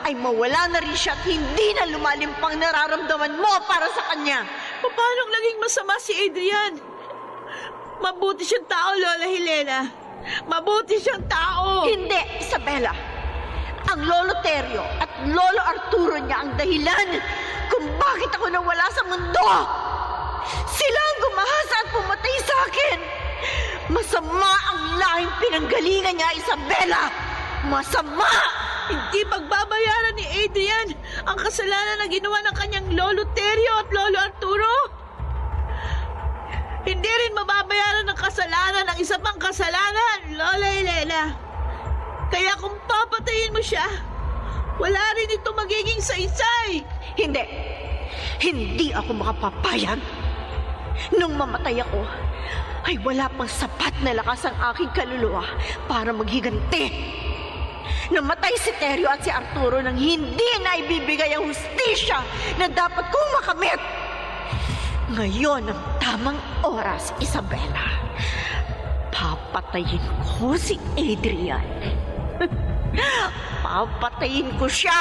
ay mawala na rin siya at hindi na lumalim pang nararamdaman mo para sa kanya. Paano naging masama si Adrian? Mabuti siyang tao, Lola Helena. Mabuti siyang tao. Hindi, Isabela. Ang Lolo Teryo at Lolo Arturo niya ang dahilan kung bakit ako nawala sa mundo. Sila ang gumahasa at pumatay sa akin. Masama ang lahing pinanggalingan niya, Isabela. Masama! Hindi pagbabayaran ni Adrian ang kasalanan na ginawa ng kanyang Lolo Teryo at Lolo Arturo. Hindi rin mababayaran ng kasalanan ng isa pang kasalanan, Lola Helena. Kaya kung papatayin mo siya, wala rin ito magiging saysay. Hindi. Hindi ako makapapayag. Nung mamatay ako, ay wala pang sapat na lakas ang aking kaluluwa para maghiganti. Namatay si Teryo at si Arturo nang hindi na ibibigay ang hustisya na dapat kong makamit. Ngayon ang tamang oras, Isabela. Papatayin ko si Adrian. Papatayin ko siya.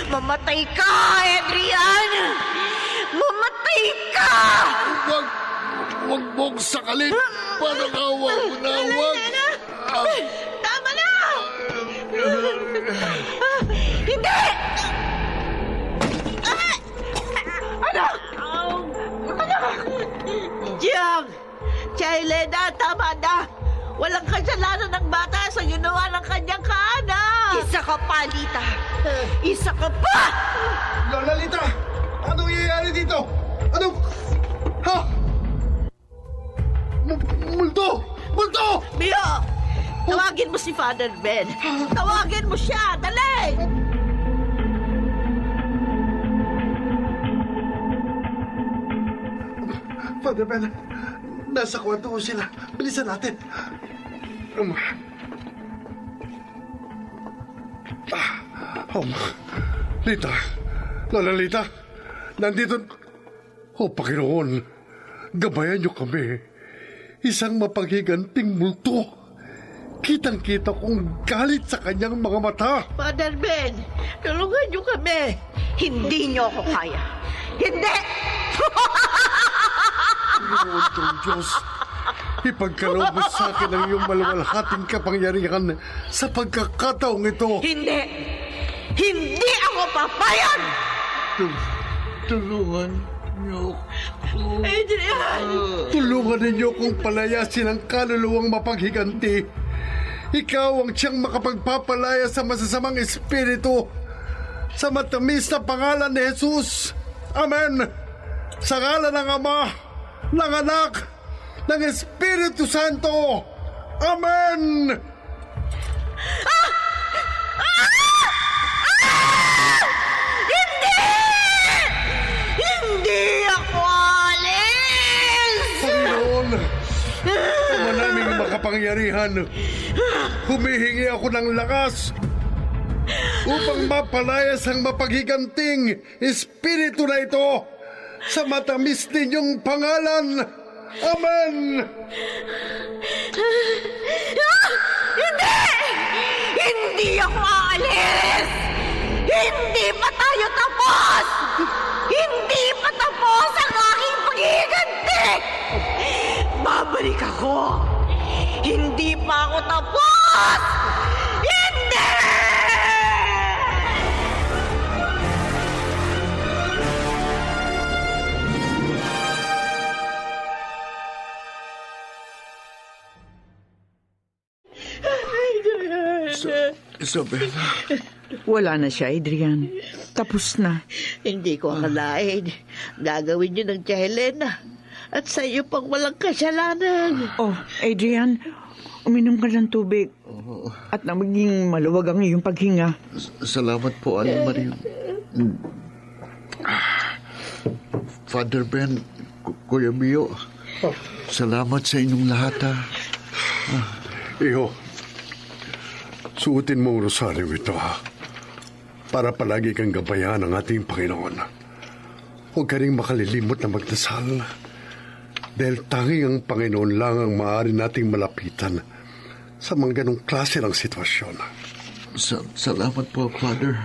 Mamatay ka, Adrian! Mamatay ka! Huwag mong sakalin. Parang awa mo na. Huwag. Tama na! Hindi! Anak! Diyan! Tia Helena, tama na! Walang kasalanan ng bata sa ginawa ng kanyang kaanak! Isa ka pa, Lita! Isa ka pa! Lola Lita! Anong nangyayari dito? Anong... Ha? Multo! Multo! Mio! Tawagin mo si Father Ben! Tawagin mo siya! Dali! Father Ben, nasa kwarto ko sila. Bilisan natin. Lita, Lola Lita, nandito... Oh, Panginoon, gabayan niyo kami. Isang mapaghiganting multo. Kitang-kita kong galit sa kanyang mga mata. Father Ben, tulungan niyo kami! Hindi niyo ako kaya. Hindi! Panginoon kong Diyos, ipagkaloob mo sa akin ang iyong maluwalhating kapangyarihan sa pagkakataong ito. Hindi! Hindi ako papayag! Tulungan niyo ako. Adrian! Tulungan ninyo kong palayasin ang kaluluwang mapaghiganti. Ikaw ang siyang makapagpapalaya sa masasamang espiritu. Sa matamis na pangalan ni Jesus. Amen. Sa ngalan ng Ama, ng Anak, ng Espiritu Santo. Amen. Hindi! Hindi ako alis! Panginoon, Ama naming makapangyarihan, humihingi ako ng lakas upang mapalayas ang mapaghiganting espiritu na ito sa matamis ninyong pangalan. Amen! Hindi! Hindi ako aalis! Hindi pa tayo tapos! Hindi pa tapos ang aking paghihiganti! Babalik ako! Hindi pa ako tapos! Hindi! Isabela, Wala na siya, Adrian. Tapos na. Hindi ko akalain. Gagawin niyo ng Tia Helena. At sa iyo pang walang kasalanan. Oh, Adrian, uminom ka ng tubig. At na maging maluwag ang iyong paghinga. salamat po, Aling Marie. Father Ben, Kuya Mio, salamat sa inyong lahat, ha. Iho, suotin mo ang rosaryo ito, ha? Para palagi kang gabayan ng ating Panginoon. Huwag ka rin makalilimot na magdasal. Dahil tanging ang Panginoon lang ang maaari nating malapitan sa mga ganong klase ng sitwasyon. Salamat po, Father.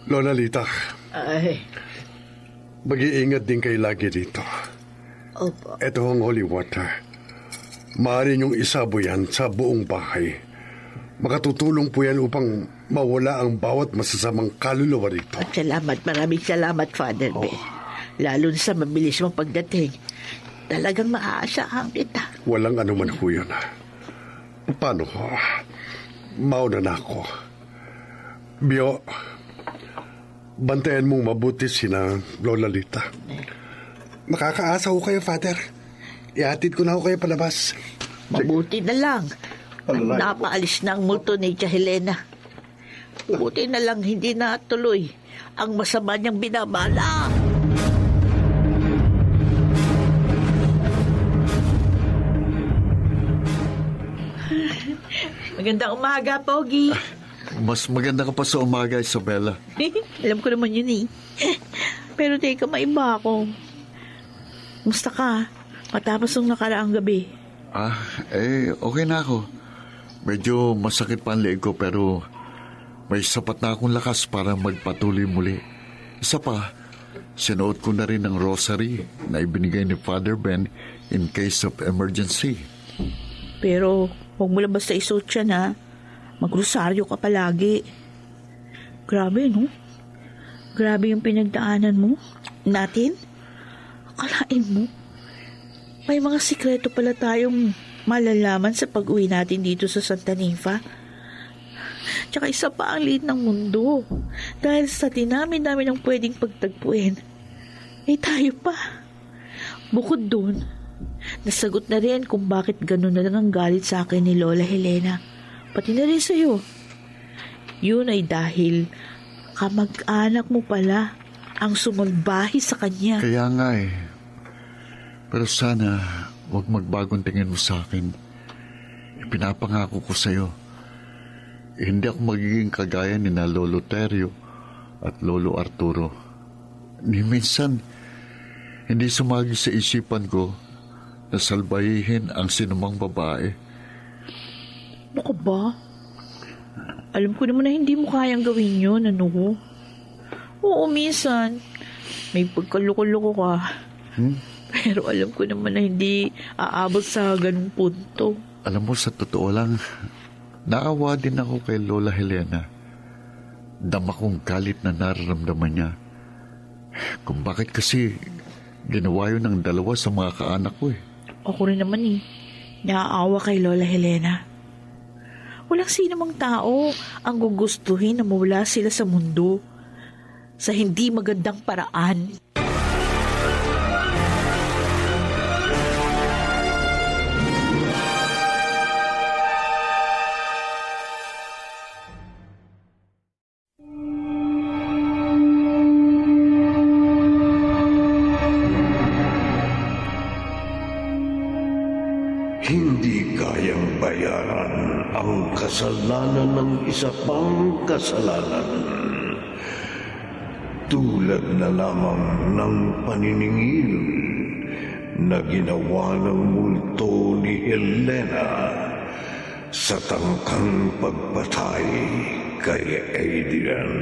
Lola Lita, Ay, mag-iingat din kayo lagi dito. opo. Ito ang holy water. Maaari niyong isabo yan sa buong bahay. Makatutulong po yan upang mawala ang bawat masasamang kaluluwa rito. At salamat, maraming salamat, Father Ben. Lalo na sa mabilis mong pagdating. Talagang maaasahan kita. Walang anuman ho yun. Paano ho? Mauna na ako. Bio, bantayan mong mabuti sina Lola Lita. Makakaasa ho kayo, Father. Ihatid ko na ho kayo palabas. Mabuti na lang. Napaalis na ang multo ni Tia Helena. Buti na lang hindi natuloy ang masama niyang binabala. Magandang umaga, Pogi. Mas maganda ka pa sa umaga, Isabela. Alam ko naman yun eh. Pero teka, maiba ako. Musta ka? Matapos nung nakaraang gabi. Okay na ako. Medyo masakit pa ang leeg ko pero may sapat na akong lakas para magpatuloy muli. Isa pa, sinuot ko na rin ang rosary na ibinigay ni Father Ben in case of emergency. Pero huwag mo lang basta isuot yan ha. Magrosaryo ka palagi. Grabe no? Grabe yung pinagdaanan mo. Natin? Akalain mo? May mga sikreto pala tayong malalaman sa pag-uwi natin dito sa Santa Nifa. Tsaka isa pa ang liit ng mundo. Dahil sa dinami-dami ng pwedeng pagtagpuin, tayo pa. Bukod doon, nasagot na rin kung bakit gano'n na lang ang galit sa akin ni Lola Helena. Pati na rin sa'yo. Yun ay dahil kamag-anak mo pala ang sumalbahi sa kanya. Kaya nga eh. Pero sana huwag magbagong tingin mo sa akin. Ipinapangako ko sa'yo. Hindi ako magiging kagaya ni na Lolo Terio at Lolo Arturo. Ni minsan, hindi sumagi sa isipan ko na salbahihin ang sinumang babae. Ano ka ba? Alam ko naman na hindi mo kayang gawin yun, ano? Oo, minsan. May pagkaloko-loko ka. Pero alam ko naman na hindi aabot sa ganung punto. Alam mo, sa totoo lang, naawa din ako kay Lola Helena. Dama kong galit na nararamdaman niya. Kung bakit kasi ginawa yun ng dalawa sa mga kaanak ko eh. Ako rin naman eh. Naaawa kay Lola Helena. Walang sinamang tao ang gugustuhin na mawala sila sa mundo sa hindi magandang paraan. Hindi kayang bayaran ang kasalanan ng isa pang kasalanan. Tulad na lamang ng paniningil na ginawa ng multo ni Helena sa tangkang pagpatay kay Adrian.